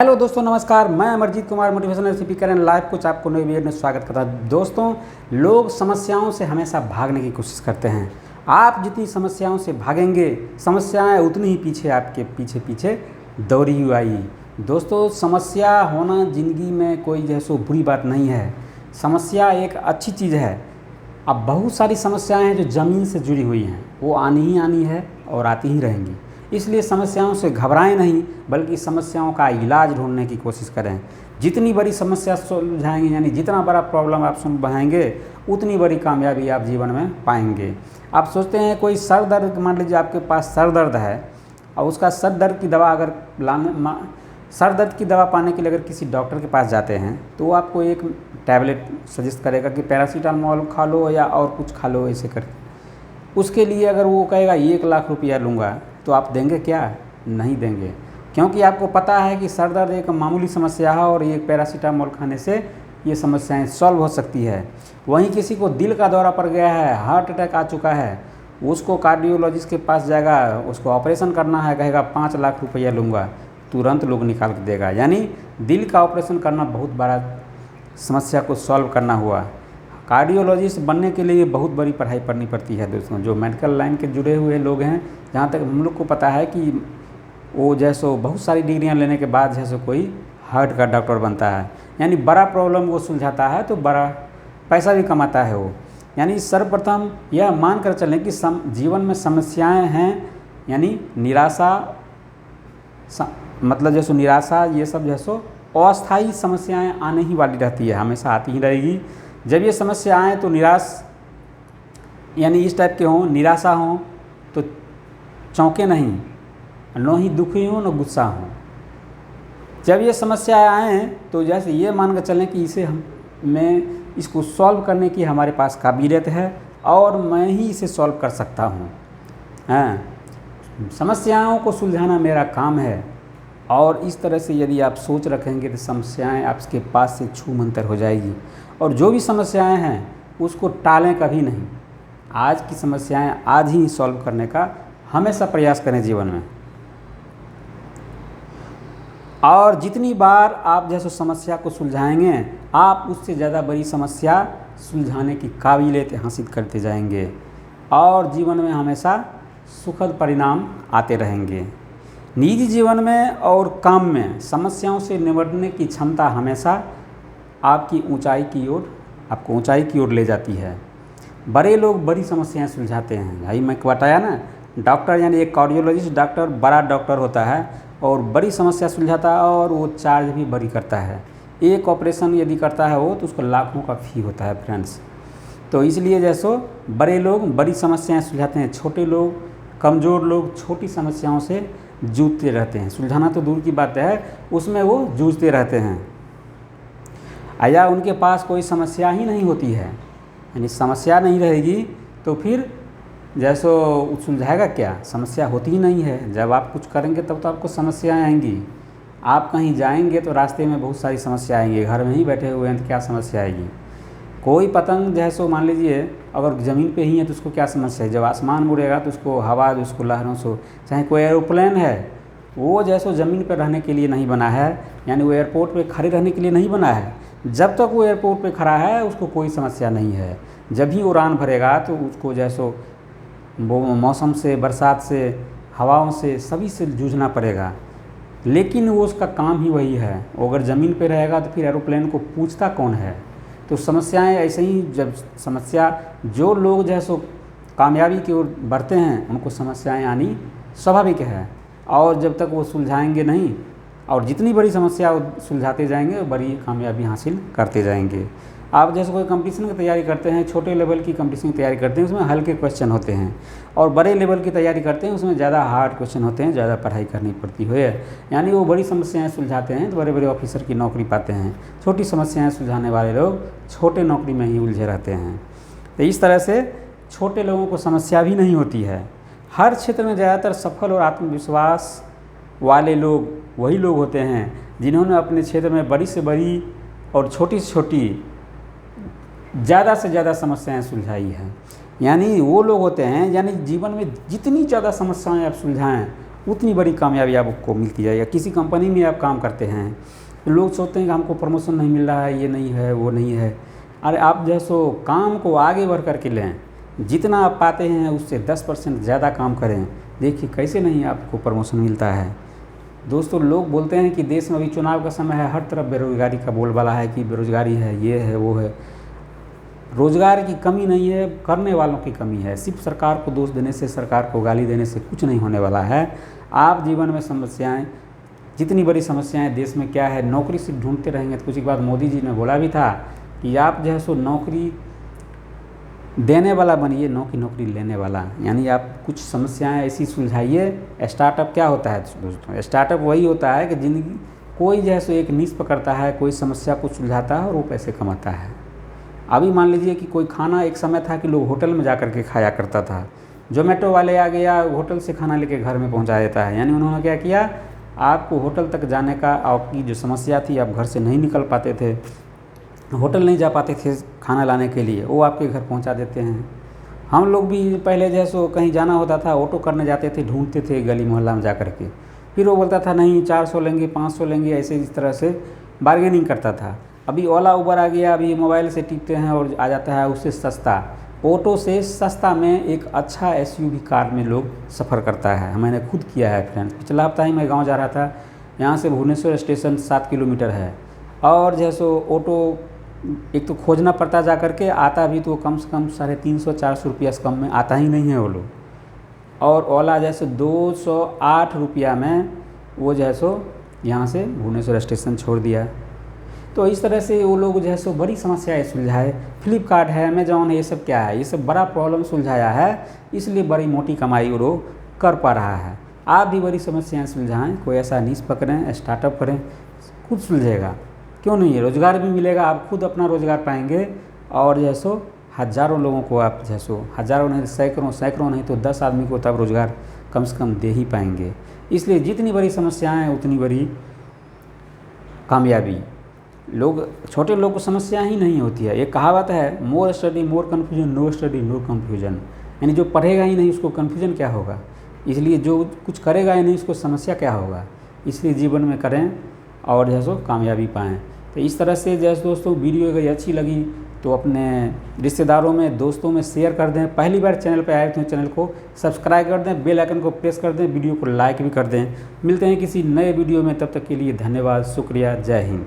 Hello दोस्तों, नमस्कार। मैं Amarjeet Kumar motivational speaker and life coach आपको नई वीडियो में स्वागत करता हूं। दोस्तों, लोग समस्याओं से हमेशा भागने की कोशिश करते हैं। आप जितनी समस्याओं से भागेंगे, समस्याएं उतनी ही पीछे आपके पीछे पीछे दौड़ी हुई आई। दोस्तों, समस्या होना ज़िंदगी में कोई जैसो बुरी बात नहीं है। समस्या एक अच्छी चीज़ है। अब बहुत सारी समस्याएं हैं जो ज़मीन से जुड़ी हुई हैं, वो आनी ही आनी है और आती ही रहेंगी। इसलिए समस्याओं से घबराएं नहीं, बल्कि समस्याओं का इलाज ढूंढने की कोशिश करें। जितनी बड़ी समस्या सुलझाएंगे, यानी जितना बड़ा प्रॉब्लम आप सुलझाएंगे, उतनी बड़ी कामयाबी आप जीवन में पाएंगे। आप सोचते हैं कोई सर दर्द, मान लीजिए आपके पास सर दर्द है और उसका सर दर्द की दवा अगर सर दर्द की दवा पाने के लिए अगर किसी डॉक्टर के पास जाते हैं तो वो आपको एक टैबलेट सजेस्ट करेगा कि पैरासीटामोल खा लो या और कुछ खा लो, ऐसे करके। उसके लिए अगर वो कहेगा 1 लाख रुपया लूँगा, तो आप देंगे क्या? नहीं देंगे, क्योंकि आपको पता है कि सर दर्द एक मामूली समस्या है और एक पैरासीटामोल खाने से ये समस्याएं सॉल्व हो सकती है। वहीं किसी को दिल का दौरा पड़ गया है, हार्ट अटैक आ चुका है, उसको कार्डियोलॉजिस्ट के पास जाएगा, उसको ऑपरेशन करना है, कहेगा 5 लाख रुपया लूँगा, तुरंत लोग निकाल के देगा। यानी दिल का ऑपरेशन करना बहुत बड़ा समस्या को सॉल्व करना हुआ। कार्डियोलॉजिस्ट बनने के लिए बहुत बड़ी पढ़ाई पढ़नी पड़ती है दोस्तों। जो मेडिकल लाइन के जुड़े हुए लोग हैं, जहाँ तक हम लोग को पता है कि वो जैसो बहुत सारी डिग्रियां लेने के बाद जैसे कोई हार्ट का डॉक्टर बनता है, यानी बड़ा प्रॉब्लम वो सुलझाता है तो बड़ा पैसा भी कमाता है वो। यानी सर्वप्रथम यह मान कर चलें कि जीवन में समस्याएँ हैं, यानी निराशा, मतलब जैसो निराशा, ये सब जैसो अस्थायी समस्याएं आने ही वाली रहती है, हमेशा आती ही रहेगी। जब ये समस्या आए तो यानी इस टाइप के हों, निराशा हों, तो चौंके नहीं, न ही दुखी हों न गुस्सा हों। जब ये समस्या आए तो जैसे ये मान कर चलें कि मैं इसको सॉल्व करने की हमारे पास काबिलियत है और मैं ही इसे सॉल्व कर सकता हूँ। समस्याओं को सुलझाना मेरा काम है। और इस तरह से यदि आप सोच रखेंगे तो समस्याएं आपके पास से छू मंतर हो जाएगी। और जो भी समस्याएं हैं उसको टालें कभी नहीं। आज की समस्याएं आज ही सॉल्व करने का हमेशा प्रयास करें जीवन में। और जितनी बार आप जैसे समस्या को सुलझाएंगे, आप उससे ज़्यादा बड़ी समस्या सुलझाने की काबिलियत हासिल करते जाएंगे और जीवन में हमेशा सुखद परिणाम आते रहेंगे। निजी जीवन में और काम में समस्याओं से निपटने की क्षमता हमेशा आपको ऊंचाई की ओर ले जाती है। बड़े लोग बड़ी समस्याएं सुलझाते हैं। भाई मैं बताया ना, डॉक्टर यानी एक कार्डियोलॉजिस्ट डॉक्टर बड़ा डॉक्टर होता है और बड़ी समस्या सुलझाता है और वो चार्ज भी बड़ी करता है। एक ऑपरेशन यदि करता है वो, तो उसको लाखों का फी होता है फ्रेंड्स। तो इसलिए जैसो बड़े लोग बड़ी समस्याएँ सुलझाते हैं, छोटे लोग, कमज़ोर लोग छोटी समस्याओं से जूझते रहते हैं। सुलझाना तो दूर की बात है, उसमें वो जूझते रहते हैं। या उनके पास कोई समस्या ही नहीं होती है, यानी समस्या नहीं रहेगी तो फिर जैसो सुलझाएगा क्या? समस्या होती ही नहीं है। जब आप कुछ करेंगे तब तो आपको समस्याएं आएंगी। आप कहीं जाएंगे तो रास्ते में बहुत सारी समस्या आएंगी। घर में ही बैठे हुए हैं तो क्या समस्या आएगी? कोई पतंग जैसो मान लीजिए अगर ज़मीन पे ही है तो उसको क्या समस्या है? जब आसमान मुड़ेगा तो उसको हवा, उसको लहरों से, चाहे कोई एरोप्लेन है, वो जैसो ज़मीन पर रहने के लिए नहीं बना है, यानी वो एयरपोर्ट पे खड़े रहने के लिए नहीं बना है। जब तक वो एयरपोर्ट पे खड़ा है उसको कोई समस्या नहीं है। जब ही उड़ान भरेगा तो उसको जैसो वो मौसम से, बरसात से, हवाओं से, सभी से जूझना पड़ेगा। लेकिन वो उसका काम ही वही है। वो अगर ज़मीन पे रहेगा तो फिर एरोप्लेन को पूछता कौन है? तो समस्याएं ऐसे ही, जब जो लोग जैसो कामयाबी की ओर बढ़ते हैं उनको समस्याएं आनी स्वाभाविक है। और जब तक वो सुलझाएंगे नहीं, और जितनी बड़ी समस्या सुलझाते जाएंगे बड़ी कामयाबी हासिल करते जाएंगे। आप जैसे कोई कंपटीशन की तैयारी करते हैं, छोटे लेवल की कंपटीशन की तैयारी करते हैं, उसमें हल्के क्वेश्चन होते हैं, और बड़े लेवल की तैयारी करते हैं उसमें ज़्यादा हार्ड क्वेश्चन होते हैं, ज़्यादा पढ़ाई करनी पड़ती है। यानी वो बड़ी समस्याएं सुलझाते हैं तो बड़े बड़े ऑफिसर की नौकरी पाते हैं। छोटी समस्याएं सुलझाने वाले लोग छोटे नौकरी में ही उलझे रहते हैं। तो इस तरह से छोटे लोगों को समस्या भी नहीं होती है। हर क्षेत्र में ज़्यादातर सफल और आत्मविश्वास वाले लोग वही लोग होते हैं जिन्होंने अपने क्षेत्र में बड़ी से बड़ी और छोटी से छोटी ज़्यादा से ज़्यादा समस्याएं सुलझाई हैं। यानी वो लोग होते हैं, यानी जीवन में जितनी ज़्यादा समस्याएं आप सुलझाएं उतनी बड़ी कामयाबी आपको मिलती जाएगी। किसी कंपनी में आप काम करते हैं, लोग सोचते हैं कि हमको प्रमोशन नहीं मिल रहा है, ये नहीं है, वो नहीं है। अरे आप जो है सो काम को आगे बढ़ कर के लें, जितना आप पाते हैं उससे 10% ज़्यादा काम करें, देखिए कैसे नहीं आपको प्रमोशन मिलता है। दोस्तों, लोग बोलते हैं कि देश में अभी चुनाव का समय है, हर तरफ बेरोज़गारी का बोलबाला है कि बेरोज़गारी है, ये है, वो है। रोज़गार की कमी नहीं है, करने वालों की कमी है। सिर्फ सरकार को दोष देने से, सरकार को गाली देने से कुछ नहीं होने वाला है। आप जीवन में समस्याएं, जितनी बड़ी समस्याएं देश में क्या है, नौकरी सिर्फ ढूंढते रहेंगे तो कुछ एक बात मोदी जी ने बोला भी था कि आप जो है सो नौकरी देने वाला बनिए, नौकरी लेने वाला। यानी आप कुछ समस्याएं ऐसी सुलझाइए। स्टार्टअप क्या होता है दोस्तों? स्टार्टअप वही होता है कि जिंदगी कोई जो है सो एक नीश पकड़ता है, कोई समस्या को सुलझाता है और वो पैसे कमाता है। अभी मान लीजिए कि कोई खाना, एक समय था कि लोग होटल में जा कर के खाया करता था, जोमेटो वाले आ गया, होटल से खाना लेके घर में पहुंचा देता है। यानी उन्होंने क्या किया, आपको होटल तक जाने का, आपकी जो समस्या थी, आप घर से नहीं निकल पाते थे, होटल नहीं जा पाते थे खाना लाने के लिए, वो आपके घर पहुंचा देते हैं। हम लोग भी पहले जैसो कहीं जाना होता था, ऑटो करने जाते थे, ढूंढते थे गली मोहल्ला में जा कर के, फिर वो बोलता था नहीं 400 लेंगे, 500 लेंगे, ऐसे इस तरह से बार्गेनिंग करता था। अभी ओला उबर आ गया, अभी मोबाइल से टिपते हैं और आ जाता है उससे सस्ता, ऑटो से सस्ता में एक अच्छा एसयूवी कार में लोग सफ़र करता है। मैंने खुद किया है फ्रेंड्स। पिछला हफ्ता ही मैं गांव जा रहा था, यहाँ से भुवनेश्वर स्टेशन 7 किलोमीटर है, और जैसो ऑटो एक तो खोजना पड़ता जा करके, आता भी तो कम से कम 350-400 रुपया से कम में आता ही नहीं है वो लोग। और ओला जैसे 208 रुपया में वो जैसो यहाँ से भुवनेश्वर स्टेशन छोड़ दिया। तो इस तरह से वो लोग जो है सो बड़ी समस्याएं सुलझाए। फ्लिपकार्ट है, अमेजॉन है, ये सब क्या है, ये सब बड़ा प्रॉब्लम सुलझाया है, इसलिए बड़ी मोटी कमाई वो लोग कर पा रहा है। आप भी बड़ी समस्याएं सुलझाएं, कोई ऐसा नीश पकड़ें, स्टार्टअप करें, खुद सुलझेगा। क्यों नहीं है, रोज़गार भी मिलेगा, आप खुद अपना रोज़गार पाएंगे, और जैसो हज़ारों लोगों को आप जैसो, हज़ारों नहीं, सैकड़ों नहीं तो 10 आदमी को तब रोज़गार कम से कम दे ही पाएंगे। इसलिए जितनी बड़ी समस्याएं हैं उतनी बड़ी कामयाबी। लोग, छोटे लोग को समस्या ही नहीं होती है। एक कहावत है, more study more confusion, no study no confusion. यानी जो पढ़ेगा ही नहीं उसको कन्फ्यूजन क्या होगा, इसलिए जो कुछ करेगा ही नहीं उसको समस्या क्या होगा। इसलिए जीवन में करें और जैसो कामयाबी पाएँ। तो इस तरह से जैसे दोस्तों, वीडियो अगर अच्छी लगी तो अपने रिश्तेदारों में, दोस्तों में शेयर कर दें। पहली बार चैनल पर आए तो चैनल को सब्सक्राइब कर दें, बेल आइकन को प्रेस कर दें, वीडियो को लाइक भी कर दें। मिलते हैं किसी नए वीडियो में, तब तक के लिए धन्यवाद, शुक्रिया, जय हिंद।